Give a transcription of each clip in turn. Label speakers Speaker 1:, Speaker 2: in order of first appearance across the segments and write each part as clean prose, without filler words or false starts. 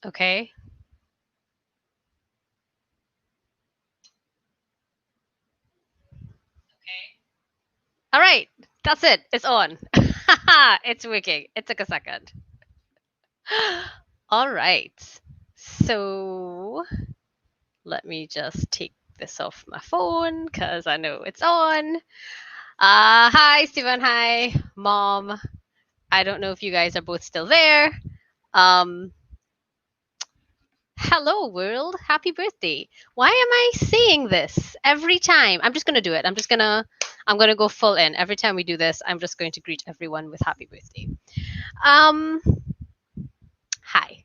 Speaker 1: Okay. All right. That's it. It's on. It's working. It took a second. All right. So let me just take this off my phone because I know it's on. Hi, Stephen. Hi, Mom. I don't know if you guys are both still there. Um, Hello, world. Happy birthday. Why am I saying this every time? I'm just going to do it. I'm going to go full in. Every time we do this, I'm just going to greet everyone with happy birthday. Um, Hi.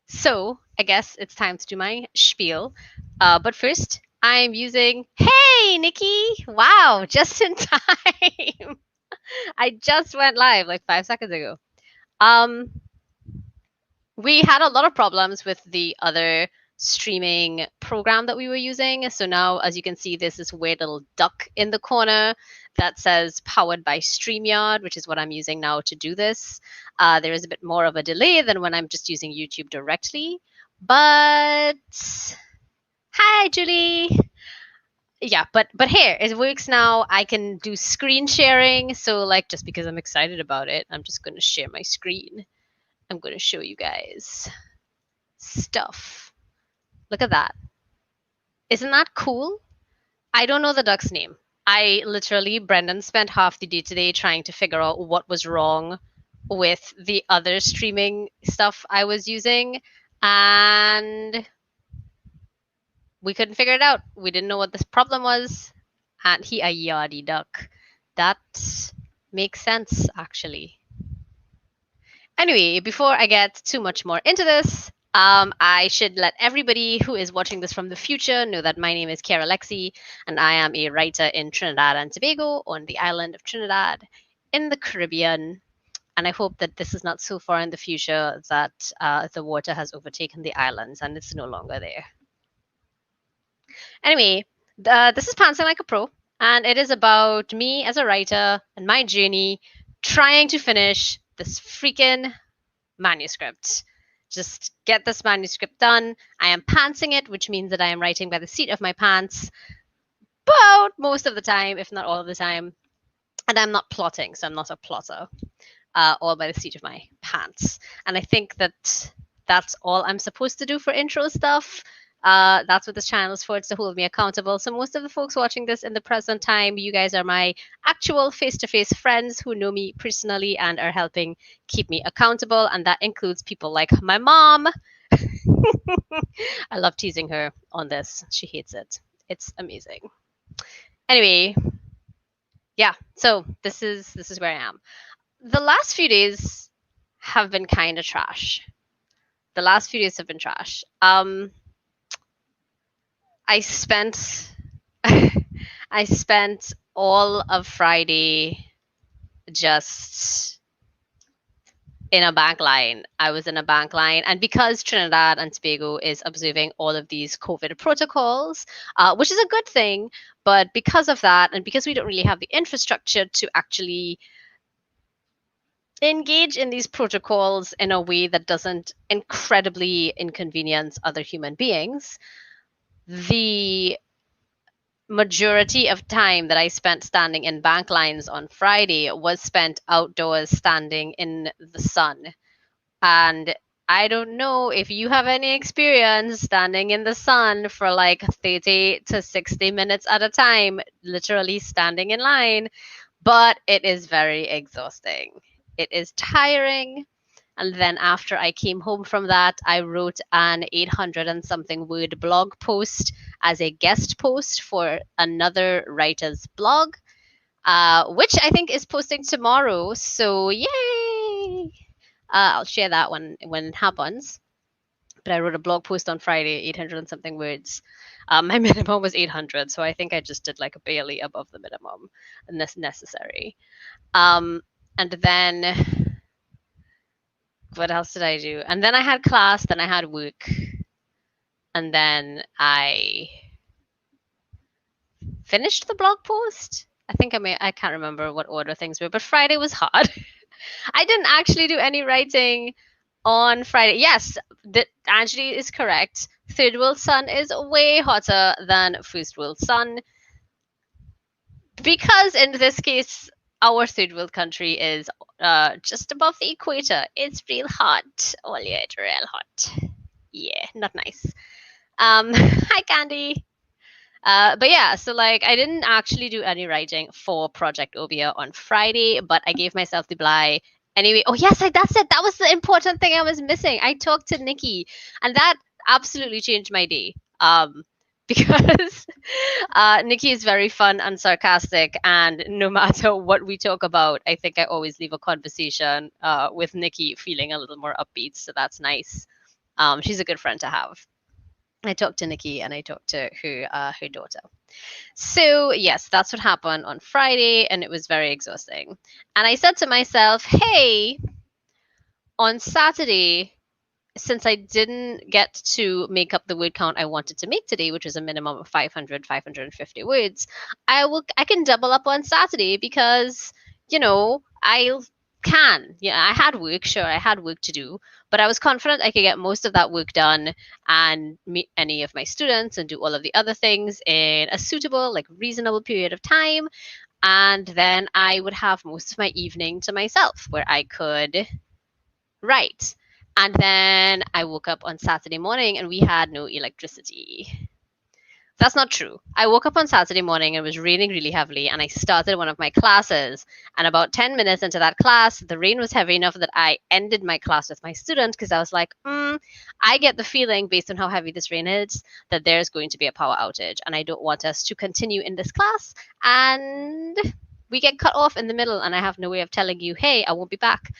Speaker 1: So, I guess it's time to do my spiel. But first, I'm using Hey, Nikki. Wow, just in time. I just went live like 5 seconds ago. Um, we had a lot of problems with the other streaming program that we were using. So now, as you can see, there's this weird little duck in the corner that says powered by StreamYard, which is what I'm using now to do this. There is a bit more of a delay than when I'm just using YouTube directly. But hi, Julie. Yeah, but here it works now. I can do screen sharing. So like just because I'm excited about it, I'm just going to share my screen. I'm going to show you guys stuff. Look at that. Isn't that cool? I don't know the duck's name. I literally, Brendan spent half the day today trying to figure out what was wrong with the other streaming stuff I was using. And we couldn't figure it out. We didn't know what this problem was. And he a yardy duck. That makes sense, actually. Anyway, before I get too much more into this, I should let everybody who is watching this from the future know that my name is Kiara Lexi, and I am a writer in Trinidad and Tobago on the island of Trinidad in the Caribbean. And I hope that this is not so far in the future that the water has overtaken the islands and it's no longer there. Anyway, this is Pantsing Like a Pro, and it is about me as a writer and my journey trying to finish this freaking manuscript. Just get this manuscript done. I am pantsing it, which means that I am writing by the seat of my pants about most of the time, if not all of the time. And I'm not plotting, so I'm not a plotter, all by the seat of my pants. And I think that that's all I'm supposed to do for intro stuff. That's what this channel is for. It's to hold me accountable. So most of the folks watching this in the present time, you guys are my actual face-to-face friends who know me personally and are helping keep me accountable. And that includes people like my mom. I love teasing her on this. She hates it. It's amazing. Anyway, yeah. So this is where I am. The last few days have been kind of trash. The last few days have been trash. I spent I spent all of Friday just in a bank line. I was in a bank line, and because Trinidad and Tobago is observing all of these COVID protocols, which is a good thing, but because of that, and because we don't really have the infrastructure to actually engage in these protocols in a way that doesn't incredibly inconvenience other human beings, the majority of time that I spent standing in bank lines on Friday was spent outdoors standing in the sun. And I don't know if you have any experience standing in the sun for like 30 to 60 minutes at a time, literally standing in line, but it is very exhausting. It is tiring. And then after I came home from that, I wrote an 800 and something word blog post as a guest post for another writer's blog, which I think is posting tomorrow. So yay! I'll share that one when it happens. But I wrote a blog post on Friday, 800 and something words. My minimum was 800, so I think I just did like barely above the minimum necessary. Um, and then what else did I do? And then I had class, then I had work, and then I finished the blog post. I can't remember what order things were, but Friday was hard. I didn't actually do any writing on Friday. Yes, Anjali is correct. Third world sun is way hotter than first world sun because in this case, our third world country is just above the equator. It's real hot. Oh yeah, it's real hot. Yeah, not nice. Hi Candy. But yeah, so like I didn't actually do any writing for Project Obia on Friday, but I gave myself the bly anyway. Oh yes, that's it. That was the important thing I was missing. I talked to Nikki, and that absolutely changed my day. Because Nikki is very fun and sarcastic, and no matter what we talk about, I think I always leave a conversation with Nikki feeling a little more upbeat. So that's nice. She's a good friend to have. I talked to Nikki and I talked to her daughter. So yes, that's what happened on Friday, and it was very exhausting. And I said to myself, "Hey, on Saturday, since I didn't get to make up the word count I wanted to make today, which was a minimum of 500, 550 words, I can double up on Saturday because I can. Yeah, I had work, sure, I had work to do, but I was confident I could get most of that work done and meet any of my students and do all of the other things in a suitable, like reasonable period of time. And then I would have most of my evening to myself where I could write. And then I woke up on Saturday morning and we had no electricity. That's not true. I woke up on Saturday morning and it was raining really heavily, and I started one of my classes. And about 10 minutes into that class, the rain was heavy enough that I ended my class with my student because I was like, I get the feeling, based on how heavy this rain is, that there's going to be a power outage. And I don't want us to continue in this class. And we get cut off in the middle, and I have no way of telling you, hey, I won't be back.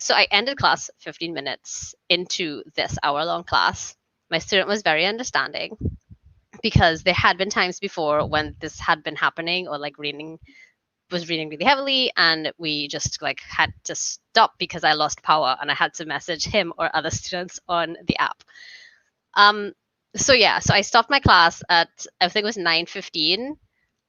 Speaker 1: So I ended class 15 minutes into this hour-long class. My student was very understanding because there had been times before when this had been happening, or like was raining really heavily, and we just like had to stop because I lost power and I had to message him or other students on the app. So I stopped my class at, I think it was 9:15.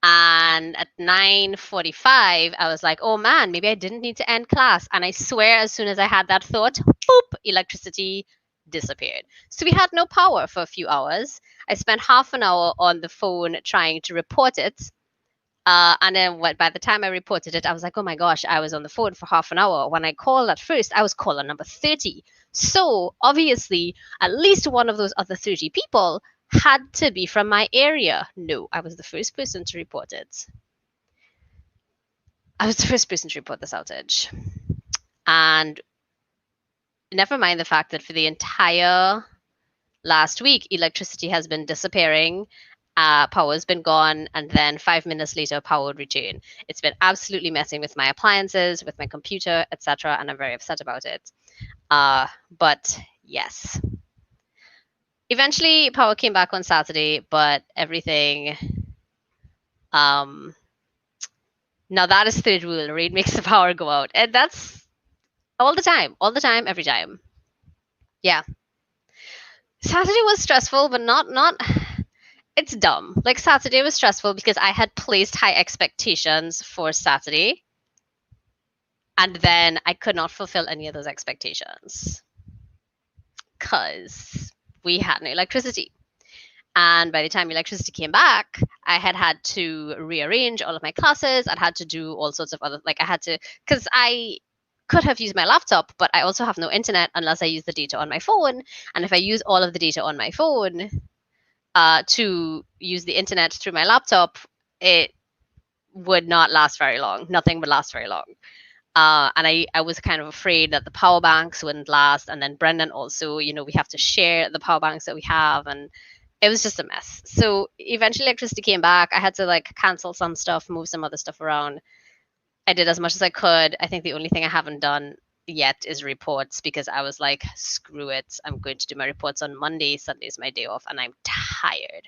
Speaker 1: And at 9:45, I was like, oh man, maybe I didn't need to end class. And I swear, as soon as I had that thought, boop, electricity disappeared. So we had no power for a few hours. I spent half an hour on the phone trying to report it. And then by the time I reported it, I was like, oh my gosh, I was on the phone for half an hour. When I called at first, I was caller number 30. So obviously, at least one of those other 30 people had to be from my area. No, I was the first person to report it. I was the first person to report this outage. And never mind the fact that for the entire last week, electricity has been disappearing. Power's been gone, and then 5 minutes later, power would return. It's been absolutely messing with my appliances, with my computer, etc., and I'm very upset about it. But yes. Eventually, power came back on Saturday, but everything. Now that is third rule. Rain makes the power go out, and that's all the time, every time. Yeah. Saturday was stressful, but not. It's dumb. Like Saturday was stressful because I had placed high expectations for Saturday, and then I could not fulfill any of those expectations because we had no electricity. And by the time electricity came back, I had to rearrange all of my classes. I'd had to do all sorts of other, like I had to, because I could have used my laptop, but I also have no internet unless I use the data on my phone. And if I use all of the data on my phone to use the internet through my laptop, it would not last very long. Nothing would last very long. And I was kind of afraid that the power banks wouldn't last. And then Brendan also, we have to share the power banks that we have. And it was just a mess. So eventually electricity came back. I had to like cancel some stuff, move some other stuff around. I did as much as I could. I think the only thing I haven't done yet is reports because I was like, screw it. I'm going to do my reports on Monday. Sunday is my day off and I'm tired.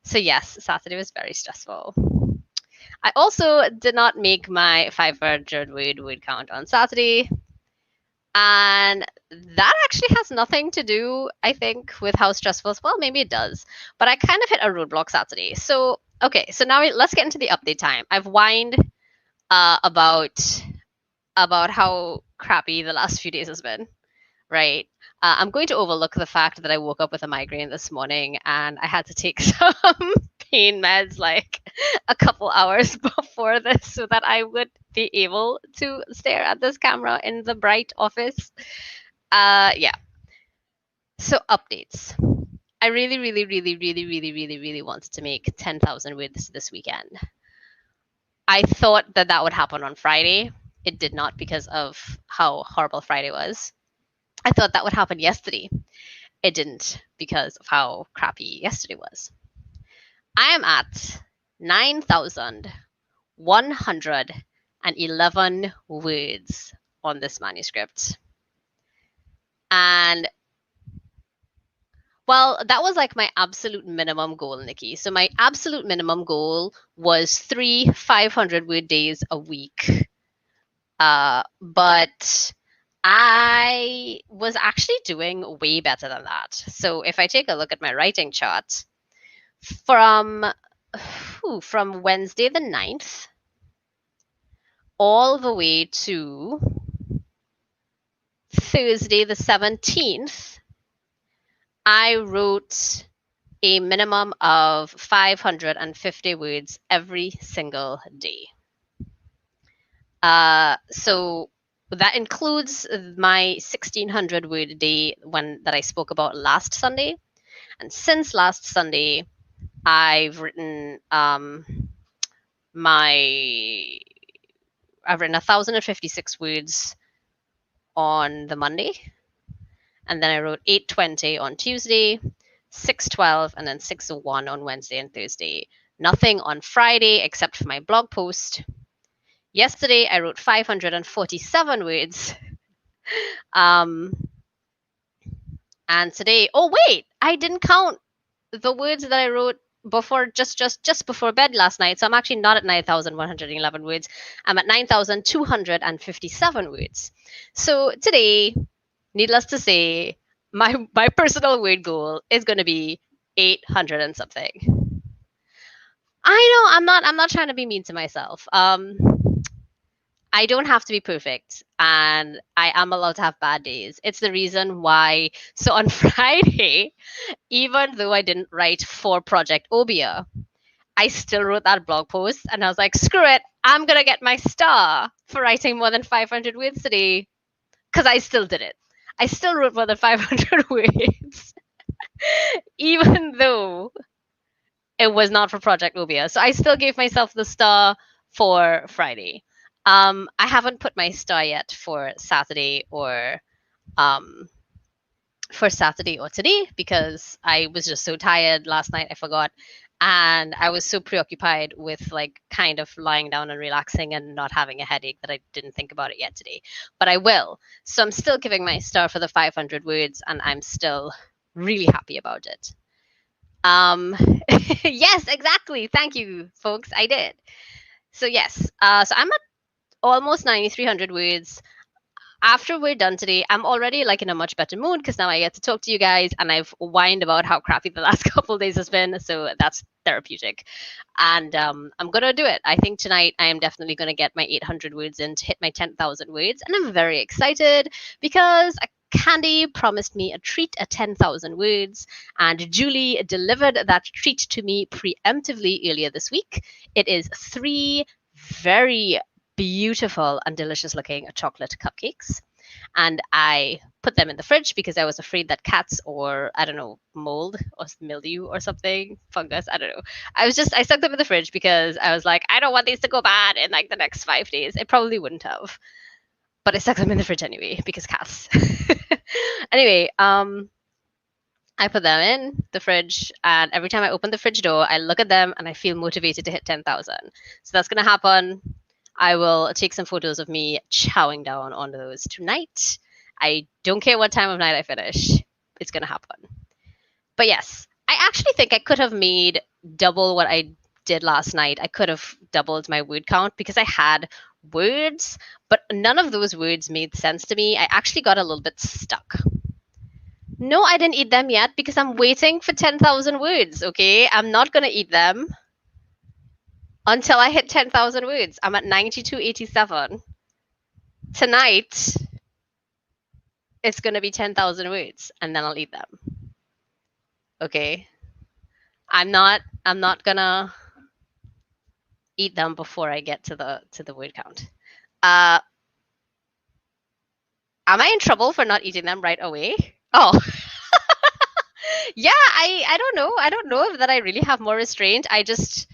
Speaker 1: So yes, Saturday was very stressful. I also did not make my 500 word count on Saturday. And that actually has nothing to do, I think, with how stressful. Well, maybe it does. But I kind of hit a roadblock Saturday. So, okay. So now let's get into the update time. I've whined about how crappy the last few days has been. right? I'm going to overlook the fact that I woke up with a migraine this morning and I had to take some pain meds like a couple hours before this so that I would be able to stare at this camera in the bright office. Yeah. So updates. I really, really, really, really, really, really, really wanted to make 10,000 words this weekend. I thought that that would happen on Friday. It did not because of how horrible Friday was. I thought that would happen yesterday. It didn't because of how crappy yesterday was. I am at 9,111 words on this manuscript. And well, that was like my absolute minimum goal, Nikki. So my absolute minimum goal was 3 500-word days a week. But I was actually doing way better than that. So if I take a look at my writing chart, from Wednesday the 9th all the way to Thursday the 17th, I wrote a minimum of 550 words every single day. So that includes my 1,600 word day that I spoke about last Sunday. And since last Sunday, I've written 1,056 words on the Monday, and then I wrote 820 on Tuesday, 612, and then 601 on Wednesday and Thursday. Nothing on Friday except for my blog post. Yesterday, I wrote 547 words. And today, oh wait, I didn't count the words that I wrote before just before bed last night. So I'm actually not at 9,111 words. I'm at 9,257 words. So today, needless to say, my personal word goal is going to be 800 and something. I know I'm not trying to be mean to myself. I don't have to be perfect, and I am allowed to have bad days. It's the reason why. So on Friday, even though I didn't write for Project Obia, I still wrote that blog post, and I was like, screw it, I'm gonna get my star for writing more than 500 words today, because I still did it. I still wrote more than 500 words, even though it was not for Project Obia. So I still gave myself the star for Friday. I haven't put my star yet for Saturday or today because I was just so tired last night. I forgot. And I was so preoccupied with like kind of lying down and relaxing and not having a headache that I didn't think about it yet today. But I will. So I'm still giving my star for the 500 words and I'm still really happy about it. Yes, exactly. Thank you, folks. I did. So yes, so I'm at almost 9,300 words. After we're done today, I'm already like in a much better mood because now I get to talk to you guys and I've whined about how crappy the last couple of days has been. So that's therapeutic. And I'm going to do it. I think tonight I am definitely going to get my 800 words in to hit my 10,000 words. And I'm very excited because Candy promised me a treat at 10,000 words, and Julie delivered that treat to me preemptively earlier this week. It is 3 very beautiful and delicious looking chocolate cupcakes. And I put them in the fridge because I was afraid that cats or, I don't know, mold or mildew or something, fungus, I don't know. I stuck them in the fridge because I was like, I don't want these to go bad in like the next 5 days. It probably wouldn't have. But I stuck them in the fridge anyway because cats. Anyway, I put them in the fridge, and every time I open the fridge door, I look at them and I feel motivated to hit 10,000. So that's going to happen. I will take some photos of me chowing down on those tonight. I don't care what time of night I finish. It's going to happen. But yes, I actually think I could have made double what I did last night. I could have doubled my word count because I had words, but none of those words made sense to me. I actually got a little bit stuck. No, I didn't eat them yet because I'm waiting for 10,000 words, okay? I'm not going to eat them until I hit 10,000 words. I'm at 9287. Tonight, it's going to be 10,000 words and then I'll eat them. Okay. I'm not gonna eat them before I get to the word count. Am I in trouble for not eating them right away? Oh. Yeah, I don't know. I don't know if that I really have more restraint. I just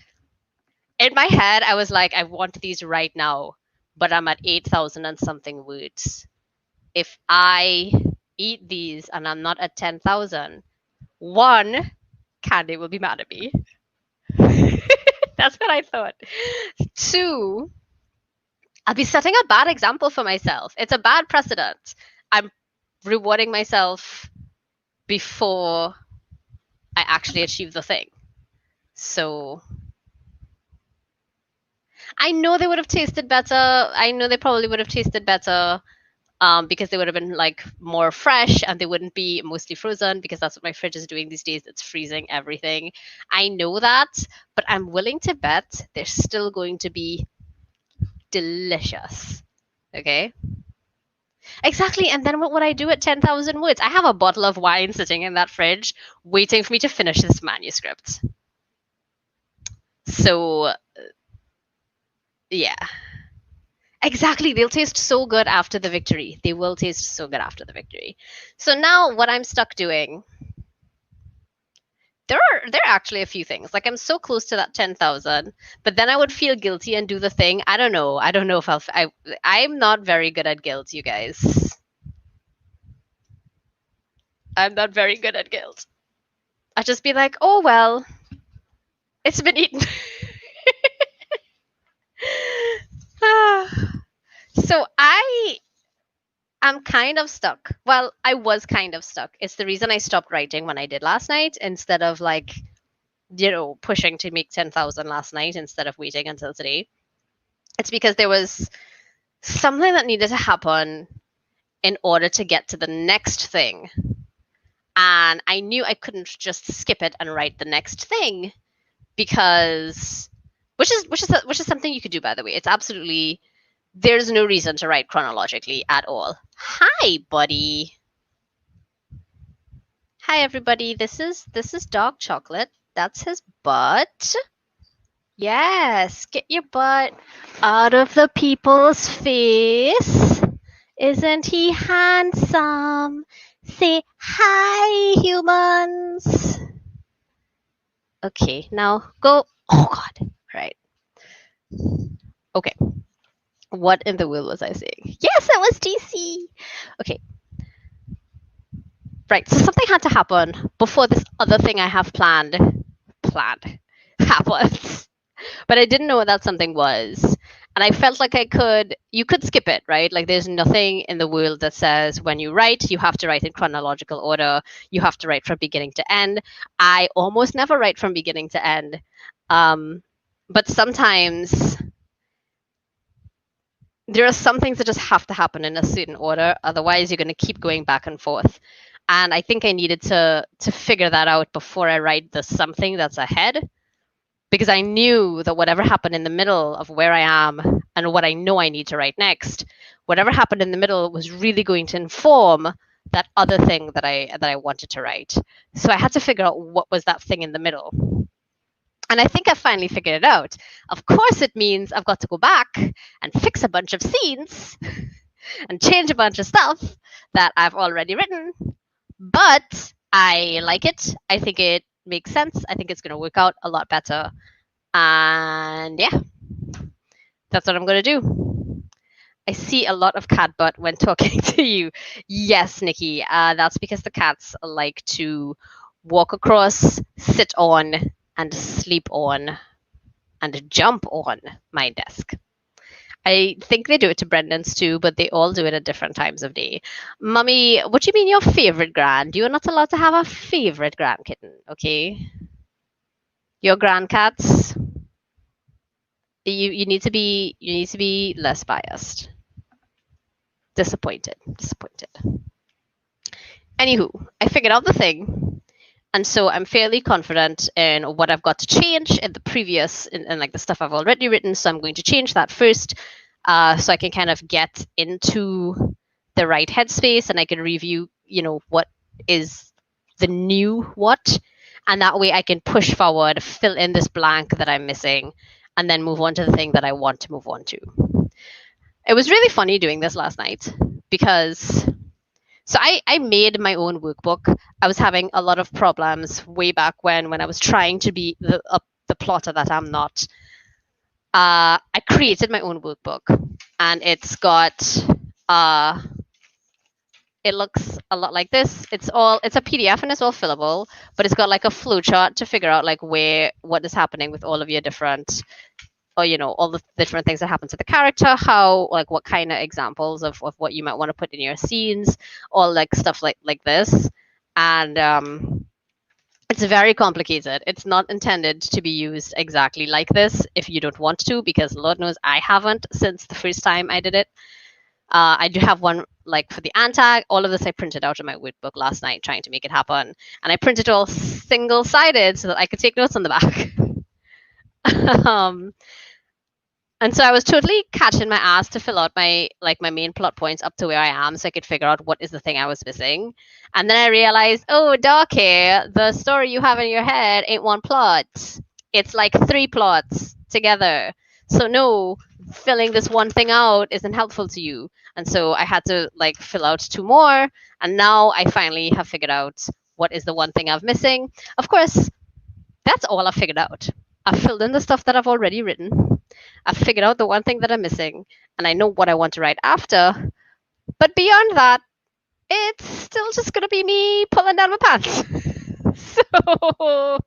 Speaker 1: in my head I was like, I want these right now, but I'm at 8,000 and something words. If I eat these and I'm not at 10,000, one, Candy will be mad at me. That's what I thought. Two, I'll be setting a bad example for myself. It's a bad precedent. I'm rewarding myself before I actually achieve the thing. So I know they would have tasted better. I know they probably would have tasted better because they would have been like more fresh and they wouldn't be mostly frozen because that's what my fridge is doing these days. It's freezing everything. I know that, but I'm willing to bet they're still going to be delicious. Okay. Exactly. And then what would I do at 10,000 words? I have a bottle of wine sitting in that fridge waiting for me to finish this manuscript. So, yeah. Exactly. They'll taste so good after the victory. They will taste so good after the victory. So now what I'm stuck doing, there are actually a few things. Like I'm so close to that 10,000, but then I would feel guilty and do the thing. I don't know. I don't know if I'm not very good at guilt, you guys. I'm not very good at guilt. I'd just be like, oh, well, it's been eaten. So I'm kind of stuck. Well, I was kind of stuck. It's the reason I stopped writing when I did last night instead of like, pushing to make 10,000 last night instead of waiting until today. It's because there was something that needed to happen in order to get to the next thing. And I knew I couldn't just skip it and write the next thing because which is something you could do, by the way. It's absolutely, there's no reason to write chronologically at all. Hi, buddy. Hi, everybody. This is Dark Chocolate. That's his butt. Yes, get your butt out of the people's face. Isn't he handsome? Say hi, humans. Okay, now go. Oh, God. Right. Okay. What in the world was I saying? Yes, it was DC. Okay. Right. So something had to happen before this other thing I have planned happens. But I didn't know what that something was. And I felt like you could skip it, right? Like there's nothing in the world that says when you write, you have to write in chronological order. You have to write from beginning to end. I almost never write from beginning to end. But sometimes there are some things that just have to happen in a certain order. Otherwise, you're going to keep going back and forth. And I think I needed to figure that out before I write the something that's ahead. Because I knew that whatever happened in the middle of where I am and what I know I need to write next, whatever happened in the middle was really going to inform that other thing that I wanted to write. So I had to figure out what was that thing in the middle. And I think I finally figured it out. Of course, it means I've got to go back and fix a bunch of scenes and change a bunch of stuff that I've already written. But I like it. I think it makes sense. I think it's going to work out a lot better. And yeah, that's what I'm going to do. I see a lot of cat butt when talking to you. Yes, Nikki, that's because the cats like to walk across, sit on, and sleep on, and jump on my desk. I think they do it to Brendan's too, but they all do it at different times of day. Mummy, what do you mean your favorite grand? You're not allowed to have a favorite grand kitten, okay? Your grand cats, you need to be less biased. Disappointed. Anywho, I figured out the thing. And so I'm fairly confident in what I've got to change in the previous, and like the stuff I've already written. So I'm going to change that first so I can kind of get into the right headspace and I can review, what is the new what. And that way I can push forward, fill in this blank that I'm missing, and then move on to the thing that I want to move on to. It was really funny doing this last night because I made my own workbook. I was having a lot of problems way back when I was trying to be the plotter that I'm not. I created my own workbook, and it's got it looks a lot like this. It's a PDF and it's all fillable, but it's got like a flow chart to figure out like what is happening with all of your different, or all the different things that happen to the character, how, like, what kind of examples of what you might want to put in your scenes, all like stuff like this. And it's very complicated. It's not intended to be used exactly like this if you don't want to, because Lord knows I haven't since the first time I did it. I do have one like for the Antag. All of this I printed out in my workbook last night trying to make it happen. And I printed all single-sided so that I could take notes on the back. And so I was totally catching my ass to fill out my main plot points up to where I am so I could figure out what is the thing I was missing. And then I realized, oh, Darky, the story you have in your head ain't one plot. It's like 3 plots together. So no, filling this one thing out isn't helpful to you. And so I had to like fill out 2 more. And now I finally have figured out what is the one thing I'm missing. Of course, that's all I figured out. I've filled in the stuff that I've already written. I've figured out the one thing that I'm missing, and I know what I want to write after. But beyond that, it's still just going to be me pulling down my pants. So,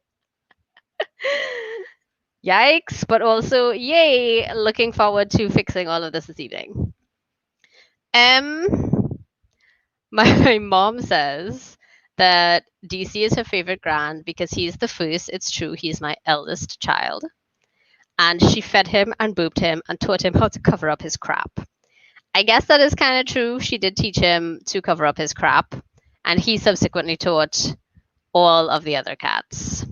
Speaker 1: yikes, but also, yay, looking forward to fixing all of this evening. My mom says that DC is her favorite grand because he's the first. It's true, he's my eldest child. And she fed him and booped him and taught him how to cover up his crap. I guess that is kind of true. She did teach him to cover up his crap, and he subsequently taught all of the other cats.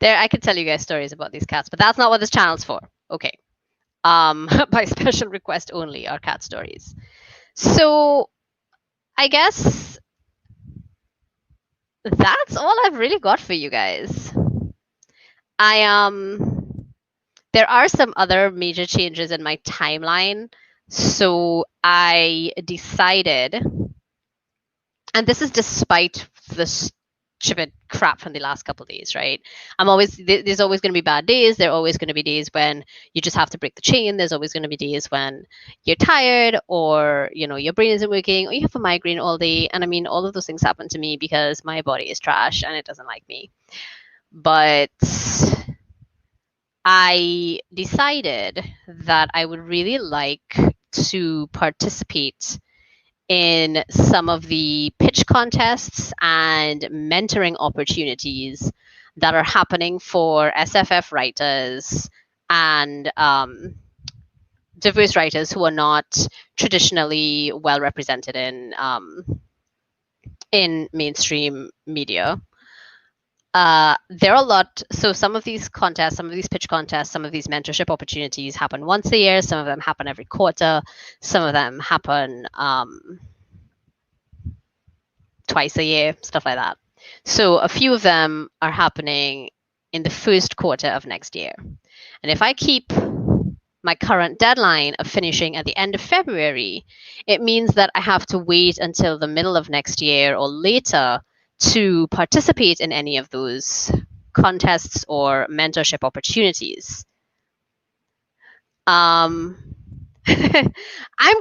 Speaker 1: I could tell you guys stories about these cats, but that's not what this channel's for. Okay. By special request only are cat stories. So I guess that's all I've really got for you guys. There are some other major changes in my timeline. So I decided, and this is despite the stupid crap from the last couple of days, right? There's always going to be bad days. There are always going to be days when you just have to break the chain. There's always going to be days when you're tired, or your brain isn't working, or you have a migraine all day. And I mean, all of those things happen to me because my body is trash and it doesn't like me. But I decided that I would really like to participate in some of the pitch contests and mentoring opportunities that are happening for SFF writers and diverse writers who are not traditionally well represented in mainstream media. There are a lot. So some of these contests, some of these pitch contests, some of these mentorship opportunities happen once a year. Some of them happen every quarter. Some of them happen twice a year, stuff like that. So a few of them are happening in the first quarter of next year. And if I keep my current deadline of finishing at the end of February, it means that I have to wait until the middle of next year or later to participate in any of those contests or mentorship opportunities. I'm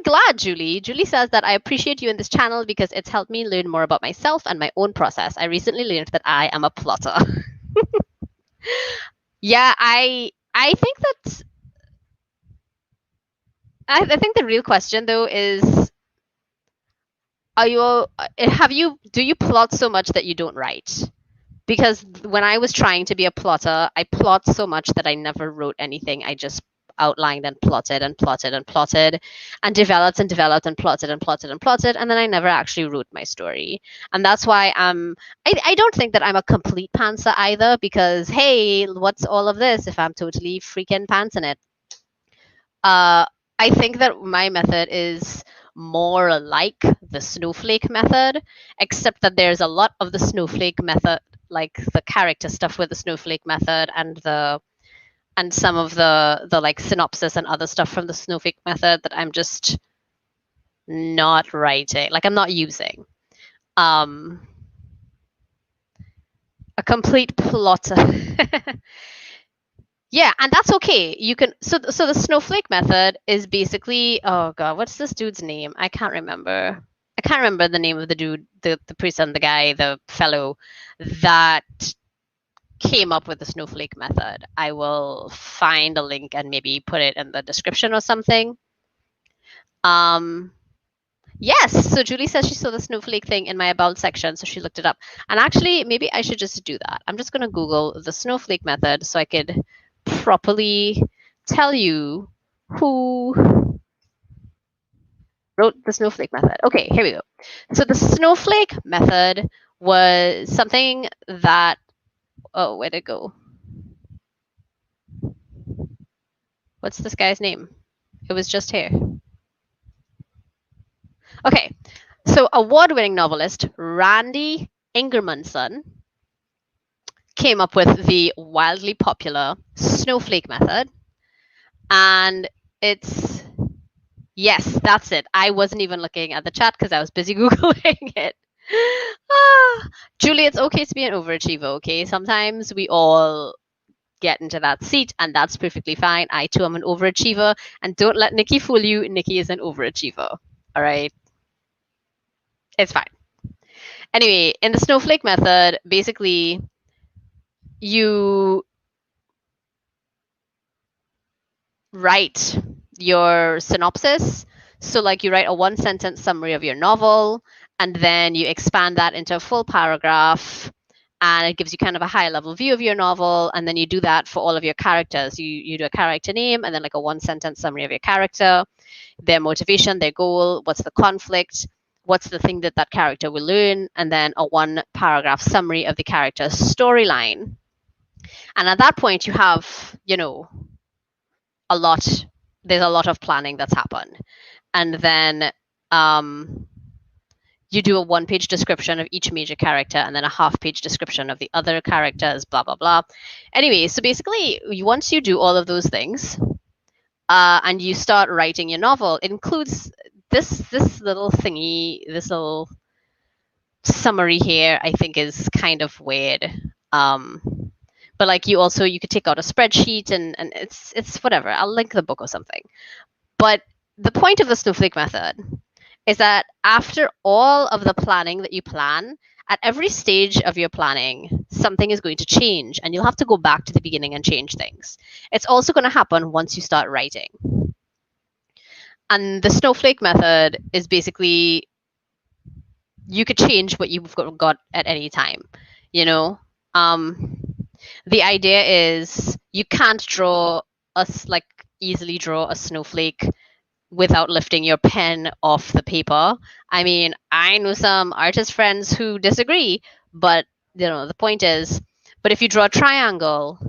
Speaker 1: glad, Julie. Julie says that I appreciate you in this channel because it's helped me learn more about myself and my own process. I recently learned that I am a plotter. Yeah, I think that I think the real question though is, do you plot so much that you don't write? Because when I was trying to be a plotter, I plot so much that I never wrote anything. I just outlined and plotted and plotted and plotted and developed and developed and plotted and plotted and plotted, and then I never actually wrote my story. And that's why I don't think that I'm a complete pantser either, because hey, what's all of this if I'm totally freaking pantsing it? I think that my method is more like the snowflake method, except that there's a lot of the snowflake method, like the character stuff with the snowflake method and some of the like synopsis and other stuff from the snowflake method that I'm just not writing, like I'm not using. A complete plotter. Yeah, and that's okay. You can so the snowflake method is basically, oh god, what's this dude's name? I can't remember. I can't remember the name of the dude, the person, the guy, the fellow that came up with the snowflake method. I will find a link and maybe put it in the description or something. Yes, so Julie says she saw the snowflake thing in my about section, so she looked it up. And actually, maybe I should just do that. I'm just going to Google the snowflake method so I could properly tell you who wrote the snowflake method. Okay, here we go. So the snowflake method was something that, oh, where'd it go? What's this guy's name? It was just here. Okay, so award-winning novelist Randy Ingermanson came up with the wildly popular snowflake method. And it's, yes, that's it. I wasn't even looking at the chat because I was busy Googling it. Julie, it's okay to be an overachiever, okay? Sometimes we all get into that seat, and that's perfectly fine. I too am an overachiever, and don't let Nikki fool you. Nikki is an overachiever, all right? It's fine. Anyway, in the snowflake method, basically, you write your synopsis. So like you write a 1-sentence summary of your novel, and then you expand that into a full paragraph, and it gives you kind of a high level view of your novel. And then you do that for all of your characters. You do a character name and then like a 1-sentence summary of your character, their motivation, their goal, what's the conflict, what's the thing that that character will learn, and then a 1-paragraph summary of the character's storyline. And at that point you have, you know, there's a lot of planning that's happened. And then you do a 1-page description of each major character and then a half-page description of the other characters, blah, blah, blah. Anyway, so basically, once you do all of those things and you start writing your novel, it includes this little thingy, this little summary here, I think is kind of weird. But like you could take out a spreadsheet and it's whatever. I'll link the book or something. But the point of the snowflake method is that after all of the planning that you plan, at every stage of your planning, something is going to change and you'll have to go back to the beginning and change things. It's also going to happen once you start writing. And the snowflake method is basically, you could change what you've got at any time, you know? The idea is you can't easily draw a snowflake without lifting your pen off the paper. I mean, I know some artist friends who disagree, but you know, the point is, but if you draw a triangle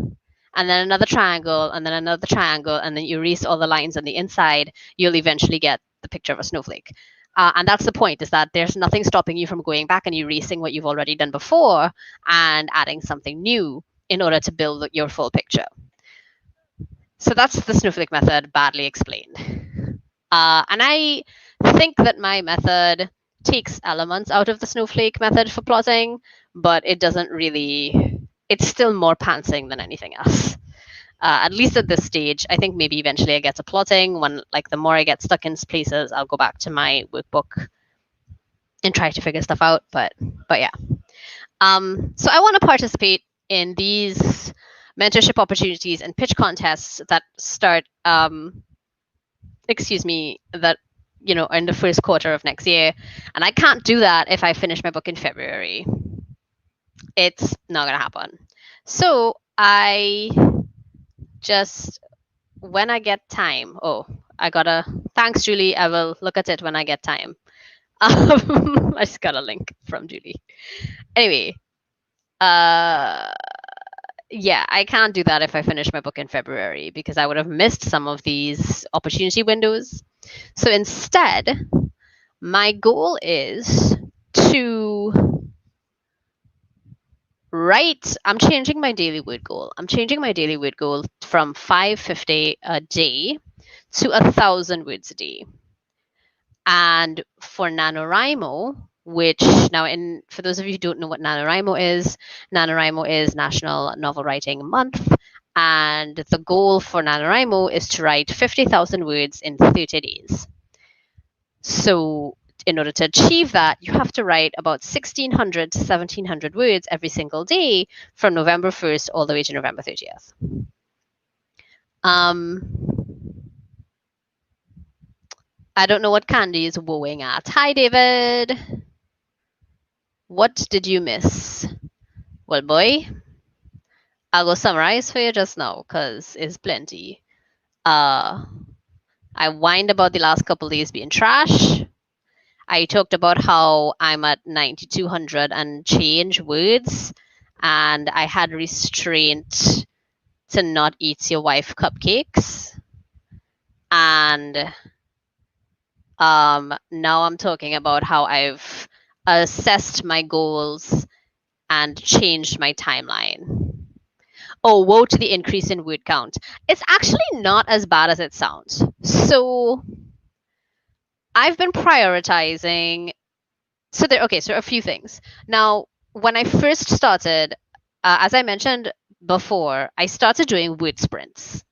Speaker 1: and then another triangle and then another triangle and then you erase all the lines on the inside, you'll eventually get the picture of a snowflake. And that's the point, is that there's nothing stopping you from going back and erasing what you've already done before and adding something new in order to build your full picture. So that's the snowflake method badly explained. And I think that my method takes elements out of the snowflake method for plotting, but it doesn't really, it's still more pantsing than anything else. At least at this stage. I think maybe eventually I get to plotting. When like the more I get stuck in places, I'll go back to my workbook and try to figure stuff out. But yeah. So I want to participate in these mentorship opportunities and pitch contests that start that, you know, in the first quarter of next year. And I can't do that if I finish my book in February. It's not going to happen. So I just, when I get time, thanks, Julie. I will look at it when I get time. I just got a link from Julie. Anyway, Yeah, I can't do that if I finish my book in February because I would have missed some of these opportunity windows. So instead, my goal is to write. I'm changing my daily word goal. I'm changing my daily word goal from 550 a day to 1,000 words a day. And for NaNoWriMo, which now, for those of you who don't know what NaNoWriMo is National Novel Writing Month. And the goal for NaNoWriMo is to write 50,000 words in 30 days. So in order to achieve that, you have to write about 1,600 to 1,700 words every single day from November 1st all the way to November 30th. I don't know what Candy is wooing at. Hi, David. What did you miss? Well, boy, I'll go summarize for you just now because it's plenty. I whined about the last couple days being trash. I talked about how I'm at 9,200 and change words, and I had restraint to not eat your wife cupcakes. And now I'm talking about how I've assessed my goals and changed my timeline. Oh, woe to the increase in word count. It's actually not as bad as it sounds. So I've been prioritizing. So a few things. Now, when I first started, as I mentioned before, I started doing word sprints.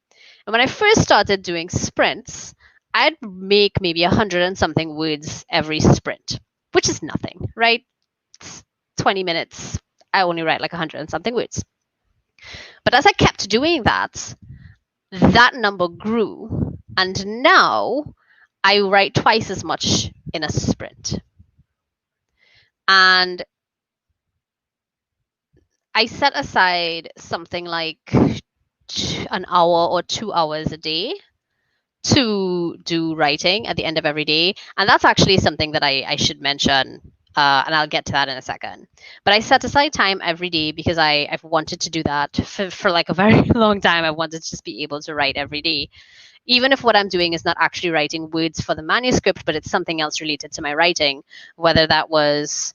Speaker 1: And when I first started doing sprints, I'd make maybe 100 and something words every sprint, which is nothing, right? It's 20 minutes. I only write like 100 and something words. But as I kept doing that, that number grew. And now I write twice as much in a sprint. And I set aside something like an hour or 2 hours a day to do writing at the end of every day. And that's actually something that I should mention. And I'll get to that in a second. But I set aside time every day because I've wanted to do that for like a very long time. I wanted to just be able to write every day. Even if what I'm doing is not actually writing words for the manuscript, but it's something else related to my writing, whether that was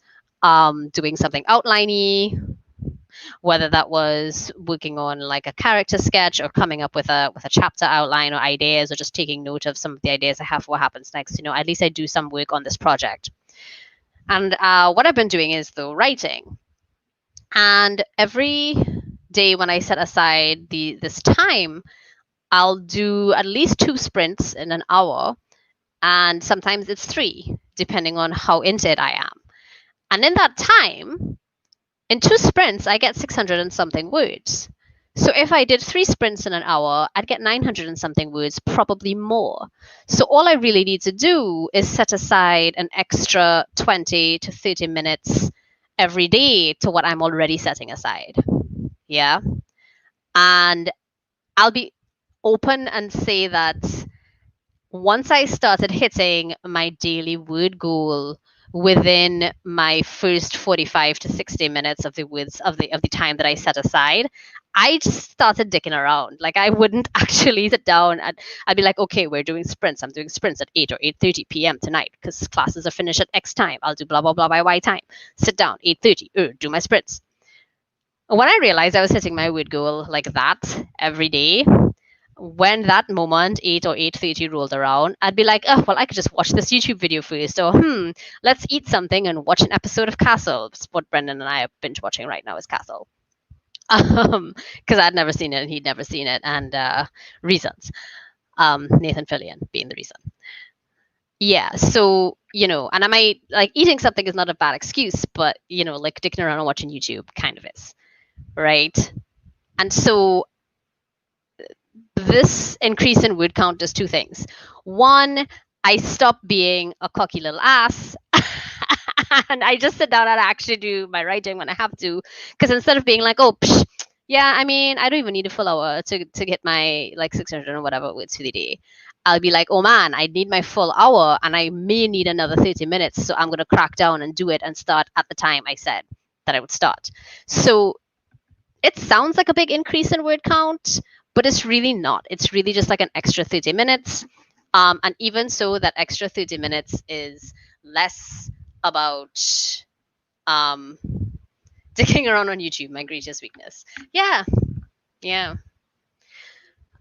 Speaker 1: doing something outliney, whether that was working on like a character sketch or coming up with a chapter outline or ideas or just taking note of some of the ideas I have for what happens next. At least I do some work on this project. And what I've been doing is the writing. And every day when I set aside this time, I'll do at least 2 sprints in an hour, and sometimes it's 3, depending on how into it I am. And in that time, in 2 sprints, I get 600 and something words. So if I did 3 sprints in an hour, I'd get 900 and something words, probably more. So all I really need to do is set aside an extra 20 to 30 minutes every day to what I'm already setting aside. Yeah. And I'll be open and say that once I started hitting my daily word goal within my first 45 to 60 minutes of the words of the time that I set aside, I just started dicking around. Like I wouldn't actually sit down and I'd be like, okay, we're doing sprints. I'm doing sprints at 8 or 8:30 p.m. tonight because classes are finished at X time. I'll do blah blah blah by Y time. Sit down, 8:30, do my sprints. When I realized I was hitting my word goal like that every day, when that moment 8 or 8:30 rolled around, I'd be like, oh well, I could just watch this YouTube video first, or let's eat something and watch an episode of Castle. It's what Brendan and I are binge watching right now is Castle, because I'd never seen it and he'd never seen it, and reasons, Nathan Fillion being the reason. Yeah, so and I might like eating something is not a bad excuse, but like dicking around and watching YouTube kind of is, right? And so this increase in word count does 2 things. One, I stop being a cocky little ass and I just sit down and actually do my writing when I have to. Because instead of being like, oh, yeah, I mean, I don't even need a full hour to get my like 600 or whatever words for the day. I'll be like, oh man, I need my full hour and I may need another 30 minutes. So I'm going to crack down and do it and start at the time I said that I would start. So it sounds like a big increase in word count, but it's really not. It's really just like an extra 30 minutes. And even so, that extra 30 minutes is less about um, dicking around on YouTube, my greatest weakness. Yeah, yeah.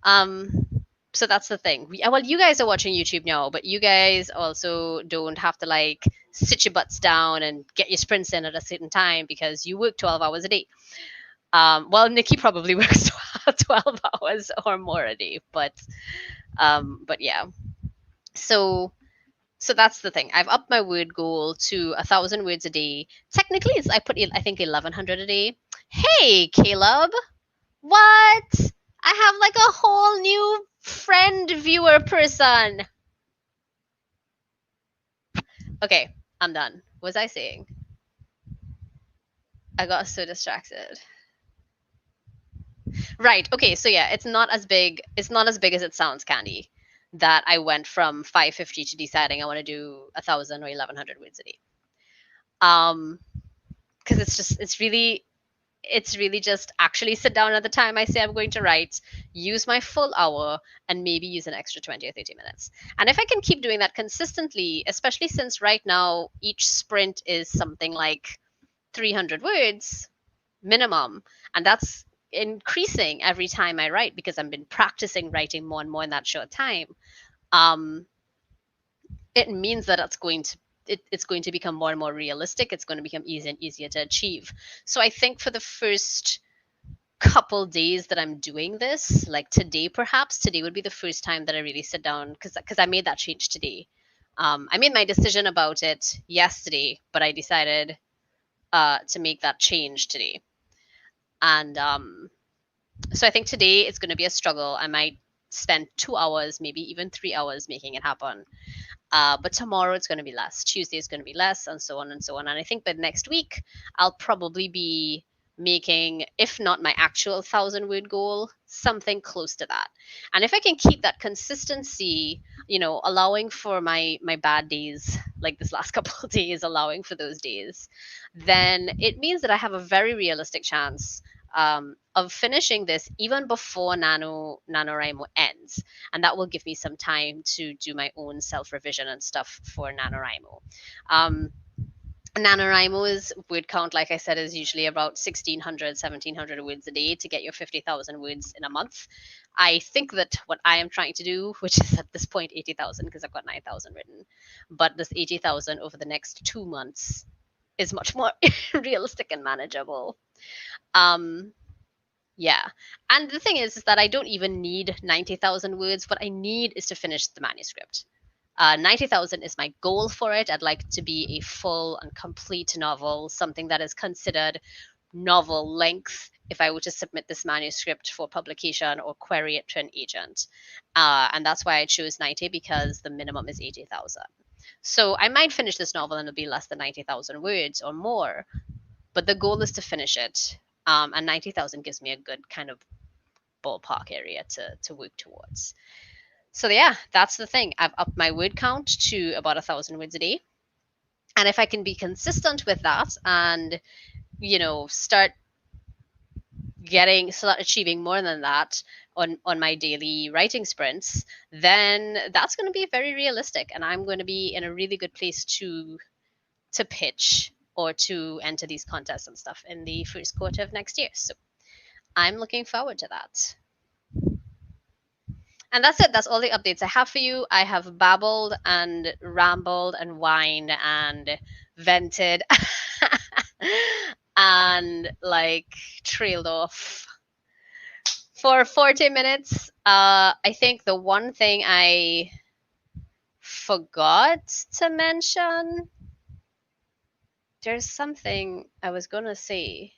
Speaker 1: Um, so that's the thing. Well, you guys are watching YouTube now, but you guys also don't have to like sit your butts down and get your sprints in at a certain time because you work 12 hours a day. Well, Nikki probably works 12 hours or more a day, but yeah. So so that's the thing. I've upped my word goal to 1,000 words a day. Technically, it's I put I think 1,100 a day. Hey, Caleb, what? I have like a whole new friend viewer person. Okay, I'm done. What was I saying? I got so distracted. Right. Okay. So yeah, it's not as big. It's not as big as it sounds, Candy. That I went from 550 to deciding I want to do 1,000 or 1,100 words a day. Because it's really just actually sit down at the time I say I'm going to write, use my full hour, and maybe use an extra 20 or 30 minutes. And if I can keep doing that consistently, especially since right now each sprint is something like 300 words minimum, and that's increasing every time I write because I've been practicing writing more and more in that short time. Um, it means that it's going to become more and more realistic. It's going to become easier and easier to achieve. So I think for the first couple days that I'm doing this, like today, perhaps today would be the first time that I really sit down because I made that change today. I made my decision about it yesterday, but I decided to make that change today. And so I think today it's going to be a struggle. I might spend 2 hours, maybe even 3 hours making it happen. But tomorrow it's going to be less. Tuesday is going to be less, and so on and so on. And I think by next week, I'll probably be making, if not my actual 1,000 word goal, something close to that. And if I can keep that consistency, allowing for my bad days, like this last couple of days, allowing for those days, then it means that I have a very realistic chance of finishing this even before NaNoWriMo ends. And that will give me some time to do my own self revision and stuff for NaNoWriMo. Um, NaNoWriMo's word count, like I said, is usually about 1,600, 1,700 words a day to get your 50,000 words in a month. I think that what I am trying to do, which is at this point 80,000 because I've got 9,000 written, but this 80,000 over the next 2 months is much more realistic and manageable. Um, yeah. And the thing is that I don't even need 90,000 words. What I need is to finish the manuscript. 90,000 is my goal for it. I'd like to be a full and complete novel, something that is considered novel length if I were to submit this manuscript for publication or query it to an agent. And that's why I chose 90 because the minimum is 80,000. So I might finish this novel and it'll be less than 90,000 words or more, but the goal is to finish it. And 90,000 gives me a good kind of ballpark area to work towards. So yeah, that's the thing. I've upped my word count to about 1,000 words a day. And if I can be consistent with that and, start achieving more than that on my daily writing sprints, then that's going to be very realistic. And I'm going to be in a really good place to pitch or to enter these contests and stuff in the first quarter of next year. So I'm looking forward to that. And that's it. That's all the updates I have for you. I have babbled and rambled and whined and vented and like trailed off for 40 minutes. I think the one thing I forgot to mention, there's something I was going to say.